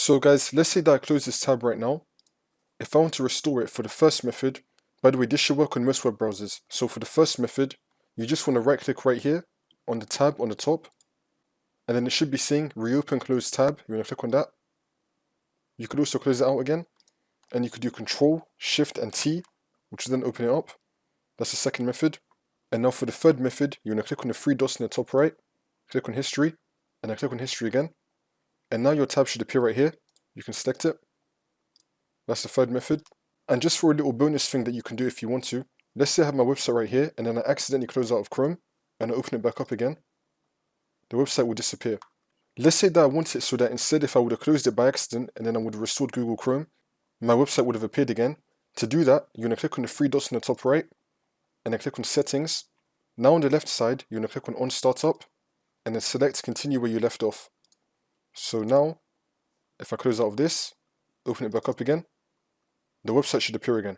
So guys, let's say that I close this tab right now. If I want to restore it for the first method, by the way, this should work on most web browsers. So for the first method, you just want to right click right here on the tab on the top, and then it should be saying reopen close tab. You want to click on that. You could also close it out again, and you could do Control, Shift, and T, which will then open it up. That's the second method. And now for the third method, you want to click on the three dots in the top right, click on History, and then click on History again. And now your tab should appear right here. You can select it. That's the third method. And just for a little bonus thing that you can do if you want to, let's say I have my website right here, and then I accidentally close out of Chrome, and I open it back up again. The website will disappear. Let's say that I want it so that instead if I would have closed it by accident, and then I would have restored Google Chrome, my website would have appeared again. To do that, you're going to click on the three dots in the top right, and then click on Settings. Now on the left side, you're going to click on Startup, and then select Continue where you left off. So now, if I close out of this, open it back up again, the website should appear again.